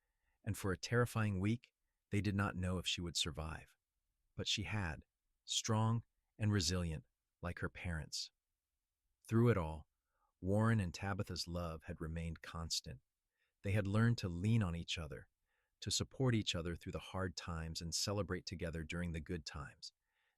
and for a terrifying week, they did not know if she would survive. But she had, strong and resilient, like her parents. Through it all, Warren and Tabitha's love had remained constant. They had learned to lean on each other, to support each other through the hard times and celebrate together during the good times.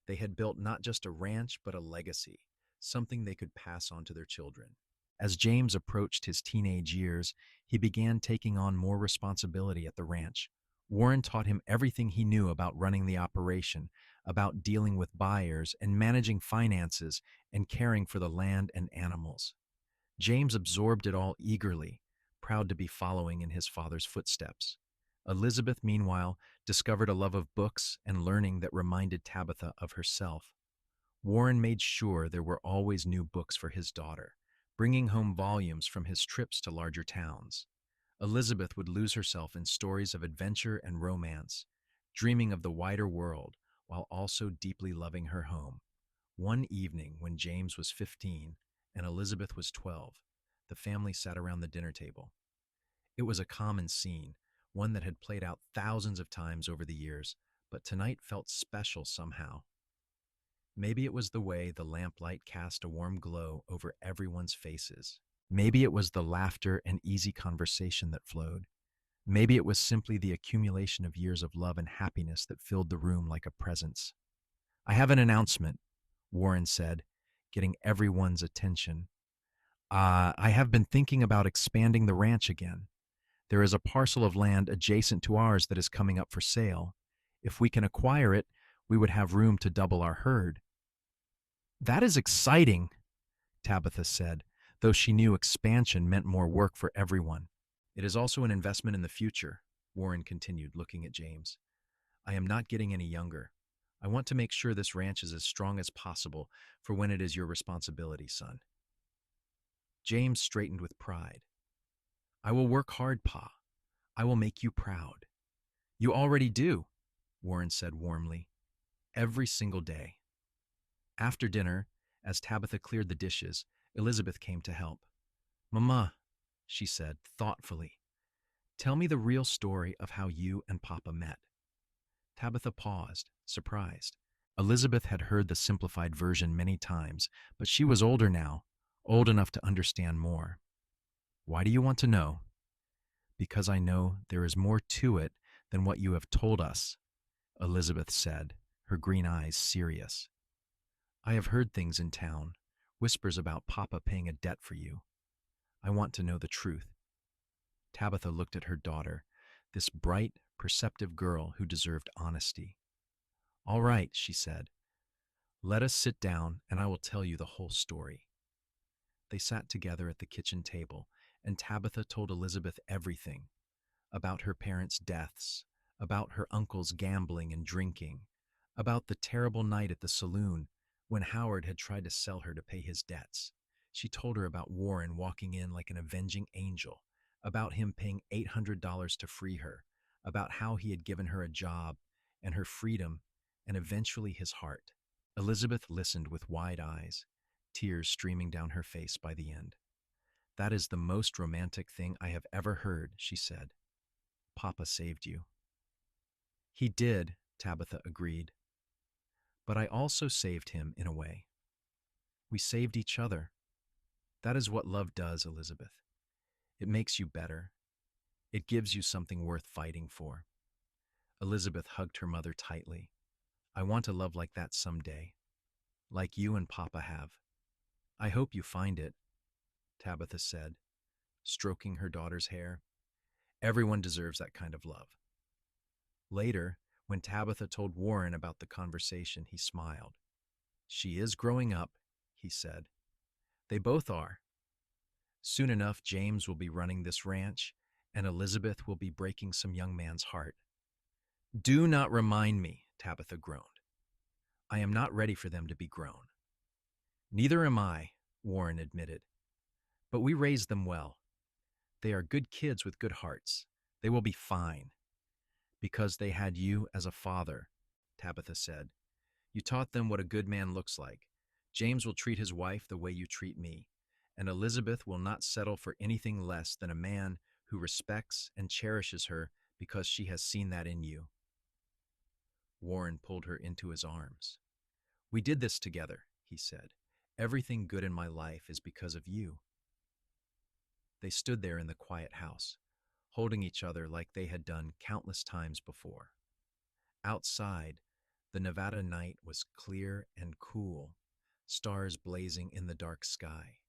They had built not just a ranch, but a legacy, something they could pass on to their children. As James approached his teenage years, he began taking on more responsibility at the ranch. Warren taught him everything he knew about running the operation, about dealing with buyers and managing finances and caring for the land and animals. James absorbed it all eagerly, proud to be following in his father's footsteps. Elizabeth, meanwhile, discovered a love of books and learning that reminded Tabitha of herself. Warren made sure there were always new books for his daughter, bringing home volumes from his trips to larger towns. Elizabeth would lose herself in stories of adventure and romance, dreaming of the wider world while also deeply loving her home. One evening, when James was 15 and Elizabeth was 12, the family sat around the dinner table. It was a common scene, one that had played out thousands of times over the years, but tonight felt special somehow. Maybe it was the way the lamplight cast a warm glow over everyone's faces. Maybe it was the laughter and easy conversation that flowed. Maybe it was simply the accumulation of years of love and happiness that filled the room like a presence. "I have an announcement," Warren said, getting everyone's attention. I have been thinking about expanding the ranch again. There is a parcel of land adjacent to ours that is coming up for sale. If we can acquire it, we would have room to double our herd." "That is exciting," Tabitha said, though she knew expansion meant more work for everyone. "It is also an investment in the future," Warren continued, looking at James. "I am not getting any younger. I want to make sure this ranch is as strong as possible for when it is your responsibility, son." James straightened with pride. "I will work hard, Pa. I will make you proud." "You already do," Warren said warmly. "Every single day." After dinner, as Tabitha cleared the dishes, Elizabeth came to help. "Mama," she said thoughtfully, "tell me the real story of how you and Papa met." Tabitha paused, surprised. Elizabeth had heard the simplified version many times, but she was older now, old enough to understand more. "Why do you want to know?" "Because I know there is more to it than what you have told us," Elizabeth said, her green eyes serious. "I have heard things in town, whispers about Papa paying a debt for you. I want to know the truth." Tabitha looked at her daughter, this bright, perceptive girl who deserved honesty. "All right," she said. "Let us sit down and I will tell you the whole story." They sat together at the kitchen table, and Tabitha told Elizabeth everything. about her parents' deaths, about her uncle's gambling and drinking, about the terrible night at the saloon when Howard had tried to sell her to pay his debts. She told her about Warren walking in like an avenging angel, about him paying $800 to free her, about how he had given her a job and her freedom and eventually his heart. Elizabeth listened with wide eyes, tears streaming down her face by the end. "That is the most romantic thing I have ever heard," she said. "Papa saved you." "He did," Tabitha agreed. "But I also saved him in a way. We saved each other. That is what love does, Elizabeth. It makes you better. It gives you something worth fighting for." Elizabeth hugged her mother tightly. "I want a love like that someday, like you and Papa have." "I hope you find it," Tabitha said, stroking her daughter's hair. "Everyone deserves that kind of love." Later, when Tabitha told Warren about the conversation, he smiled. "She is growing up," he said. "They both are. Soon enough, James will be running this ranch, and Elizabeth will be breaking some young man's heart." "Do not remind me," Tabitha groaned. "I am not ready for them to be grown." "Neither am I," Warren admitted. "But we raised them well. They are good kids with good hearts. They will be fine." "Because they had you as a father," Tabitha said. "You taught them what a good man looks like. James will treat his wife the way you treat me, and Elizabeth will not settle for anything less than a man who respects and cherishes her because she has seen that in you." Warren pulled her into his arms. "We did this together," he said. "Everything good in my life is because of you." They stood there in the quiet house, holding each other like they had done countless times before. Outside, the Nevada night was clear and cool, stars blazing in the dark sky.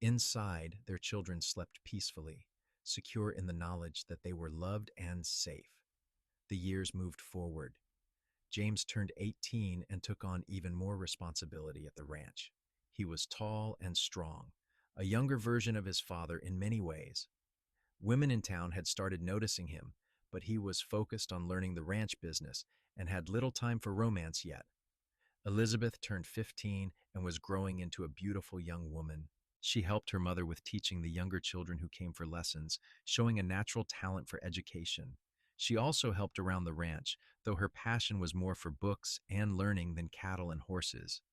Inside, their children slept peacefully, secure in the knowledge that they were loved and safe. The years moved forward. James turned 18 and took on even more responsibility at the ranch. He was tall and strong, a younger version of his father in many ways. Women in town had started noticing him, but he was focused on learning the ranch business and had little time for romance yet. Elizabeth turned 15 and was growing into a beautiful young woman. She helped her mother with teaching the younger children who came for lessons, showing a natural talent for education. She also helped around the ranch, though her passion was more for books and learning than cattle and horses.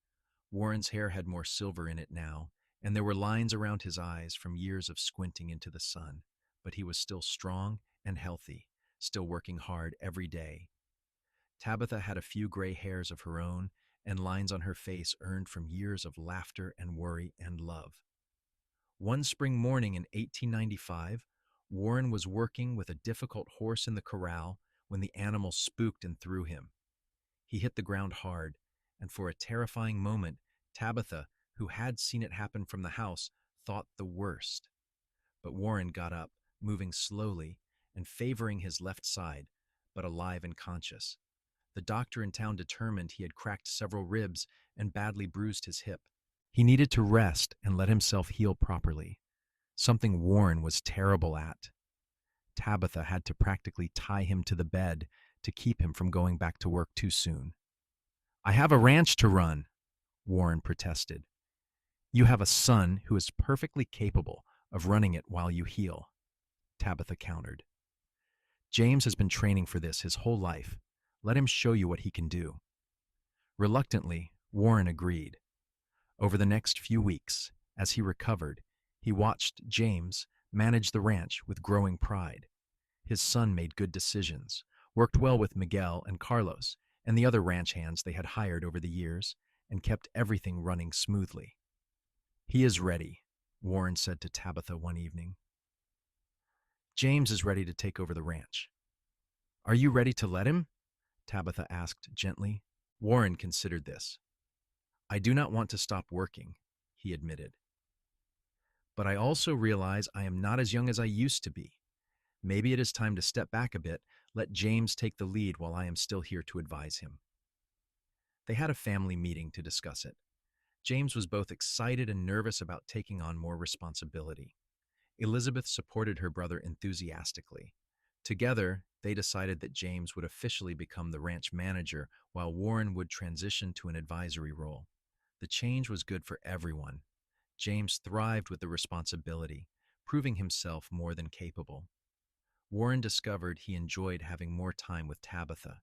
Warren's hair had more silver in it now, and there were lines around his eyes from years of squinting into the sun, but he was still strong and healthy, still working hard every day. Tabitha had a few gray hairs of her own and lines on her face earned from years of laughter and worry and love. One spring morning in 1895, Warren was working with a difficult horse in the corral when the animal spooked and threw him. He hit the ground hard, and for a terrifying moment, Tabitha, who had seen it happen from the house, thought the worst. But Warren got up, moving slowly and favoring his left side, but alive and conscious. The doctor in town determined he had cracked several ribs and badly bruised his hip. He needed to rest and let himself heal properly, something Warren was terrible at. Tabitha had to practically tie him to the bed to keep him from going back to work too soon. "I have a ranch to run," Warren protested. "You have a son who is perfectly capable of running it while you heal," Tabitha countered. "James has been training for this his whole life. Let him show you what he can do." Reluctantly, Warren agreed. Over the next few weeks, as he recovered, he watched James manage the ranch with growing pride. His son made good decisions, worked well with Miguel and Carlos and the other ranch hands they had hired over the years, and kept everything running smoothly. "He is ready," Warren said to Tabitha one evening. "James is ready to take over the ranch." "Are you ready to let him?" Tabitha asked gently. Warren considered this. "I do not want to stop working," he admitted. "But I also realize I am not as young as I used to be. Maybe it is time to step back a bit, let James take the lead while I am still here to advise him." They had a family meeting to discuss it. James was both excited and nervous about taking on more responsibility. Elizabeth supported her brother enthusiastically. Together, they decided that James would officially become the ranch manager while Warren would transition to an advisory role. The change was good for everyone. James thrived with the responsibility, proving himself more than capable. Warren discovered he enjoyed having more time with Tabitha,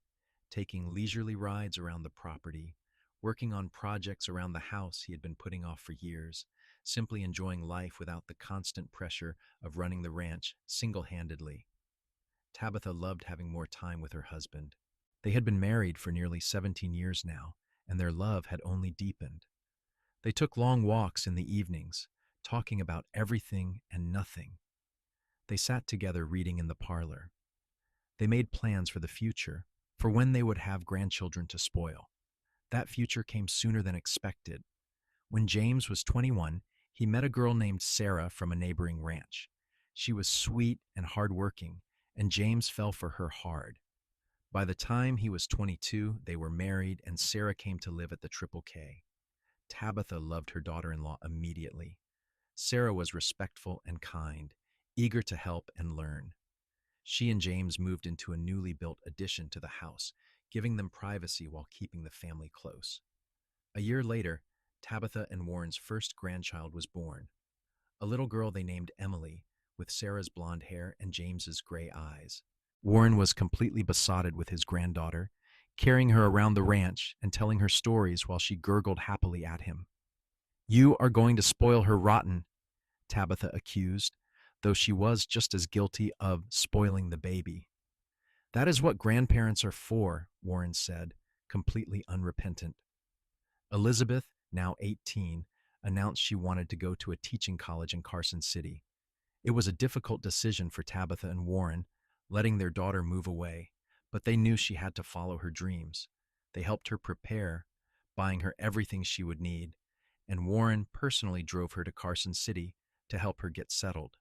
taking leisurely rides around the property, working on projects around the house he had been putting off for years, simply enjoying life without the constant pressure of running the ranch single-handedly. Tabitha loved having more time with her husband. They had been married for nearly 17 years now, and their love had only deepened. They took long walks in the evenings, talking about everything and nothing. They sat together reading in the parlor. They made plans for the future, for when they would have grandchildren to spoil. That future came sooner than expected. When James was 21, he met a girl named Sarah from a neighboring ranch. She was sweet and hardworking, and James fell for her hard. By the time he was 22, they were married, and Sarah came to live at the Triple K. Tabitha loved her daughter-in-law immediately. Sarah was respectful and kind, eager to help and learn. She and James moved into a newly built addition to the house, giving them privacy while keeping the family close. A year later, Tabitha and Warren's first grandchild was born, a little girl they named Emily, with Sarah's blonde hair and James's gray eyes. Warren was completely besotted with his granddaughter, carrying her around the ranch and telling her stories while she gurgled happily at him. "You are going to spoil her rotten," Tabitha accused, though she was just as guilty of spoiling the baby. "That is what grandparents are for," Warren said, completely unrepentant. Elizabeth, now 18, announced she wanted to go to a teaching college in Carson City. It was a difficult decision for Tabitha and Warren, letting their daughter move away, but they knew she had to follow her dreams. They helped her prepare, buying her everything she would need, and Warren personally drove her to Carson City to help her get settled.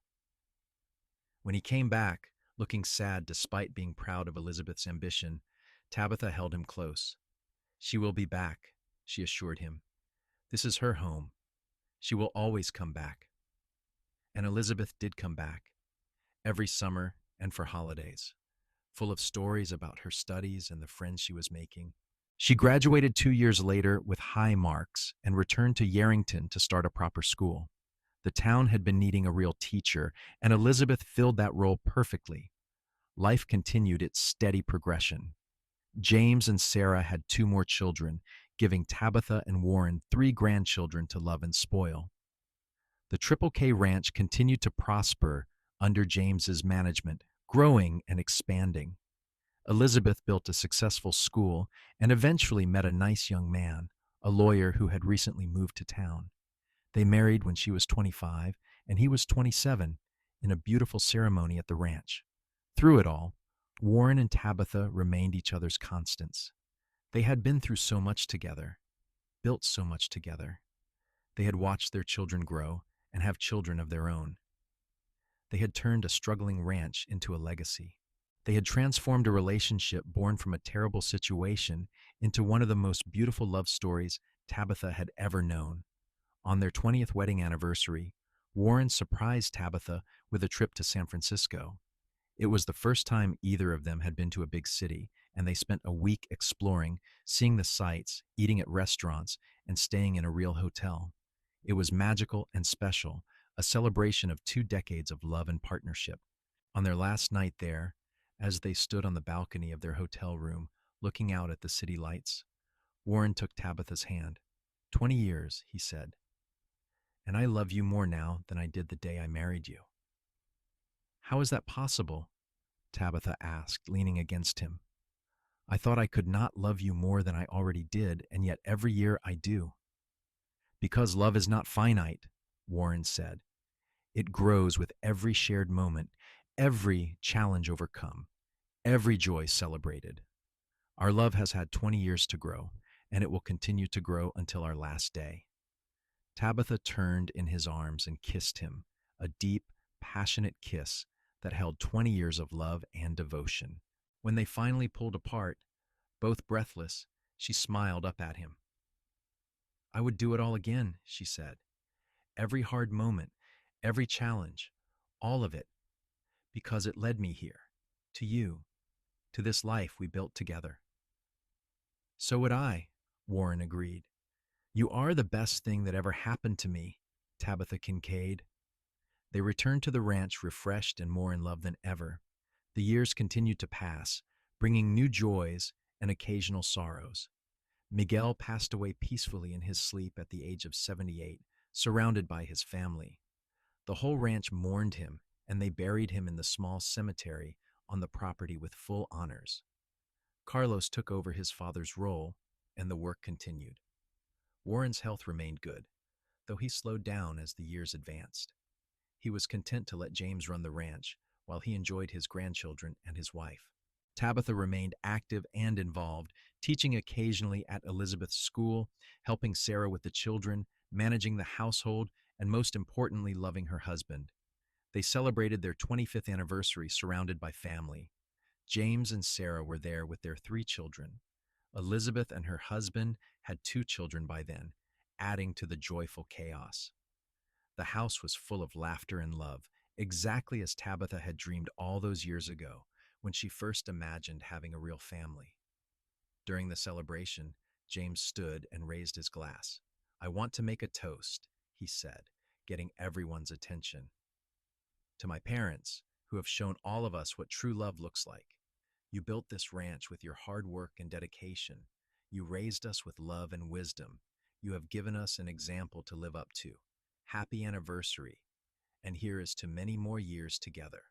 When he came back, looking sad despite being proud of Elizabeth's ambition, Tabitha held him close. "She will be back," she assured him. "This is her home. She will always come back." And Elizabeth did come back, every summer and for holidays, full of stories about her studies and the friends she was making. She graduated 2 years later with high marks and returned to Yarrington to start a proper school. The town had been needing a real teacher, and Elizabeth filled that role perfectly. Life continued its steady progression. James and Sarah had 2 more children, giving Tabitha and Warren 3 grandchildren to love and spoil. The Triple K Ranch continued to prosper under James's management, growing and expanding. Elizabeth built a successful school and eventually met a nice young man, a lawyer who had recently moved to town. They married when she was 25 and he was 27 in a beautiful ceremony at the ranch. Through it all, Warren and Tabitha remained each other's constants. They had been through so much together, built so much together. They had watched their children grow and have children of their own. They had turned a struggling ranch into a legacy. They had transformed a relationship born from a terrible situation into one of the most beautiful love stories Tabitha had ever known. On their 20th wedding anniversary, Warren surprised Tabitha with a trip to San Francisco. It was the first time either of them had been to a big city, and they spent a week exploring, seeing the sights, eating at restaurants, and staying in a real hotel. It was magical and special, a celebration of 2 decades of love and partnership. On their last night there, as they stood on the balcony of their hotel room, looking out at the city lights, Warren took Tabitha's hand. 20 years, he said. "And I love you more now than I did the day I married you." "How is that possible?" Tabitha asked, leaning against him. "I thought I could not love you more than I already did, and yet every year I do." "Because love is not finite," Warren said. "It grows with every shared moment, every challenge overcome, every joy celebrated. Our love has had 20 years to grow, and it will continue to grow until our last day." Tabitha turned in his arms and kissed him, a deep, passionate kiss that held 20 years of love and devotion. When they finally pulled apart, both breathless, she smiled up at him. "I would do it all again," she said. "Every hard moment, every challenge, All of it, because it led me here, to you, to this life we built together. So would I, Warren agreed. You are the best thing that ever happened to me, Tabitha Kincaid. They returned to the ranch refreshed and more in love than ever. The years continued to pass, bringing new joys and occasional sorrows. Miguel passed away peacefully in his sleep at the age of 78, surrounded by his family. The whole ranch mourned him, and they buried him in the small cemetery on the property with full honors. Carlos took over his father's role, and the work continued. Warren's health remained good, though he slowed down as the years advanced. He was content to let James run the ranch while he enjoyed his grandchildren and his wife. Tabitha remained active and involved, teaching occasionally at Elizabeth's school, helping Sarah with the children, managing the household, and most importantly, loving her husband. They celebrated their 25th anniversary surrounded by family. James and Sarah were there with their 3 children. Elizabeth and her husband had 2 children by then, adding to the joyful chaos. The house was full of laughter and love, exactly as Tabitha had dreamed all those years ago when she first imagined having a real family. During the celebration, James stood and raised his glass. "I want to make a toast," he said, getting everyone's attention. "To my parents, who have shown all of us what true love looks like. You built this ranch with your hard work and dedication. You raised us with love and wisdom. You have given us an example to live up to. Happy anniversary, and here is to many more years together."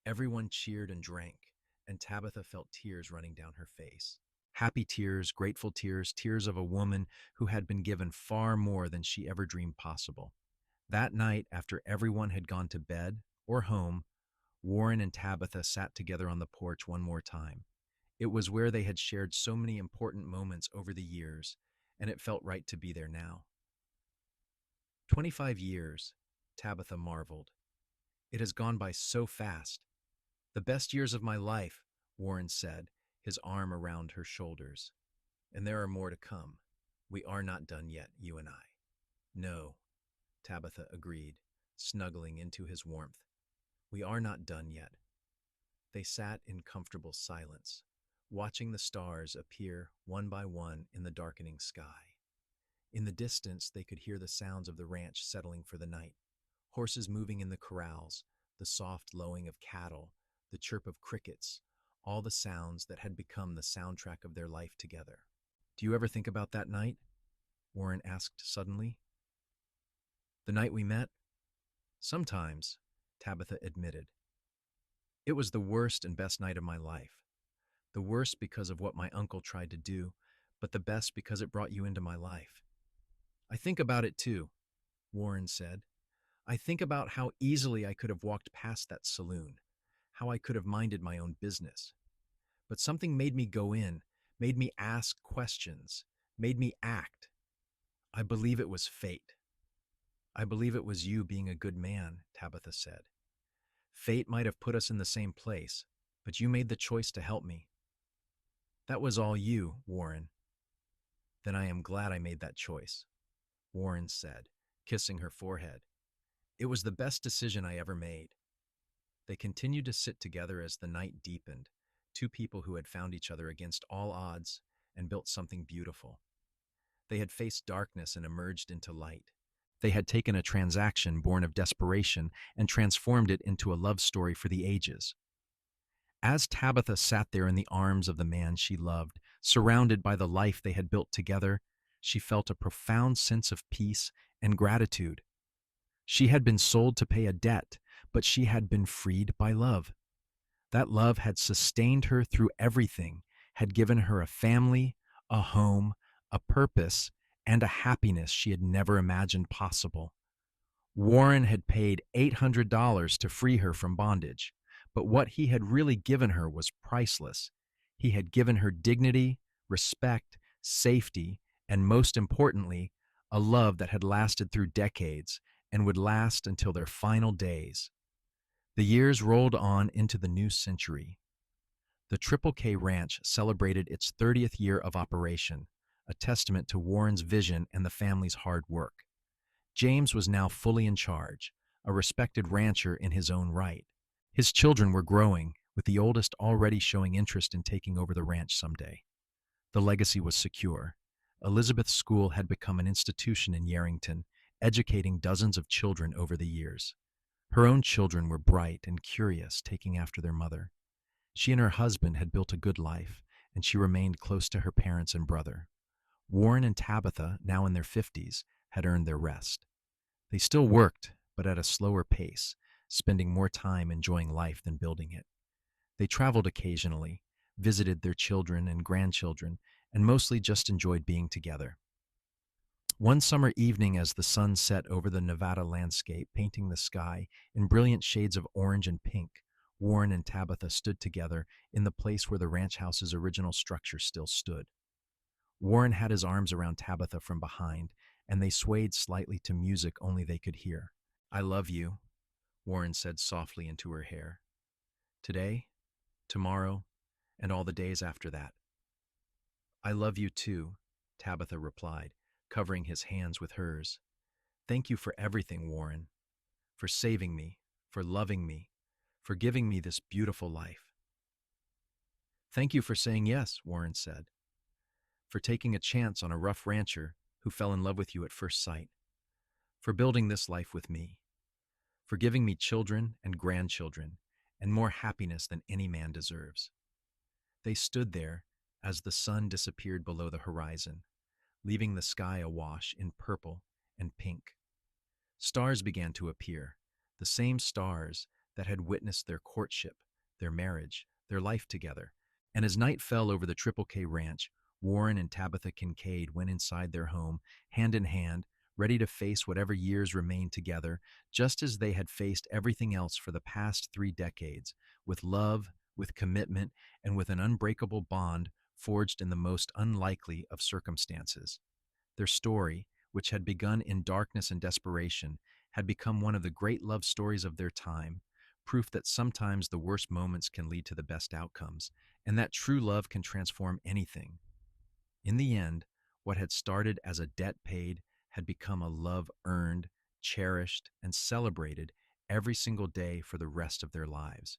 Everyone cheered and drank, and Tabitha felt tears running down her face. Happy tears, grateful tears, tears of a woman who had been given far more than she ever dreamed possible. That night, after everyone had gone to bed or home, Warren and Tabitha sat together on the porch one more time. It was where they had shared so many important moments over the years, and it felt right to be there now. 25 years, Tabitha marveled. It has gone by so fast. "The best years of my life," Warren said, his arm around her shoulders. "And there are more to come. We are not done yet, you and I." "No," Tabitha agreed, snuggling into his warmth. "We are not done yet." They sat in comfortable silence, watching the stars appear one by one in the darkening sky. In the distance, they could hear the sounds of the ranch settling for the night. Horses moving in the corrals, the soft lowing of cattle, the chirp of crickets, all the sounds that had become the soundtrack of their life together. "Do you ever think about that night?" Warren asked suddenly. "The night we met?" "Sometimes," Tabitha admitted. "It was the worst and best night of my life. The worst because of what my uncle tried to do, but the best because it brought you into my life." "I think about it too," Warren said. "I think about how easily I could have walked past that saloon, how I could have minded my own business. But something made me go in, made me ask questions, made me act. I believe it was fate." "I believe it was you being a good man," Tabitha said. "Fate might have put us in the same place, but you made the choice to help me." "That was all you, Warren." "Then I am glad I made that choice," Warren said, kissing her forehead. "It was the best decision I ever made." They continued to sit together as the night deepened, 2 people who had found each other against all odds and built something beautiful. They had faced darkness and emerged into light. They had taken a transaction born of desperation and transformed it into a love story for the ages. As Tabitha sat there in the arms of the man she loved, surrounded by the life they had built together, she felt a profound sense of peace and gratitude. She had been sold to pay a debt, but she had been freed by love. That love had sustained her through everything, had given her a family, a home, a purpose, and a happiness she had never imagined possible. Warren had paid $800 to free her from bondage, but what he had really given her was priceless. He had given her dignity, respect, safety, and most importantly, a love that had lasted through decades and would last until their final days. The years rolled on into the new century. The Triple K Ranch celebrated its 30th year of operation, a testament to Warren's vision and the family's hard work. James was now fully in charge, a respected rancher in his own right. His children were growing, with the oldest already showing interest in taking over the ranch someday. The legacy was secure. Elizabeth's school had become an institution in Yarrington, educating dozens of children over the years. Her own children were bright and curious, taking after their mother. She and her husband had built a good life, and she remained close to her parents and brother. Warren and Tabitha, now in their 50s, had earned their rest. They still worked, but at a slower pace, spending more time enjoying life than building it. They traveled occasionally, visited their children and grandchildren, and mostly just enjoyed being together. One summer evening, as the sun set over the Nevada landscape, painting the sky in brilliant shades of orange and pink, Warren and Tabitha stood together in the place where the ranch house's original structure still stood. Warren had his arms around Tabitha from behind, and they swayed slightly to music only they could hear. "I love you," Warren said softly into her hair. "Today, tomorrow, and all the days after that." "I love you too," Tabitha replied, covering his hands with hers. "Thank you for everything, Warren. For saving me, for loving me, for giving me this beautiful life." "Thank you for saying yes," Warren said. "For taking a chance on a rough rancher who fell in love with you at first sight. For building this life with me. For giving me children and grandchildren, and more happiness than any man deserves." They stood there as the sun disappeared below the horizon, leaving the sky awash in purple and pink. Stars began to appear, the same stars that had witnessed their courtship, their marriage, their life together. And as night fell over the Triple K Ranch, Warren and Tabitha Kincaid went inside their home, hand in hand, ready to face whatever years remained together, just as they had faced everything else for the past 3 decades, with love, with commitment, and with an unbreakable bond forged in the most unlikely of circumstances. Their story, which had begun in darkness and desperation, had become one of the great love stories of their time, proof that sometimes the worst moments can lead to the best outcomes, and that true love can transform anything. In the end, what had started as a debt paid had become a love earned, cherished, and celebrated every single day for the rest of their lives.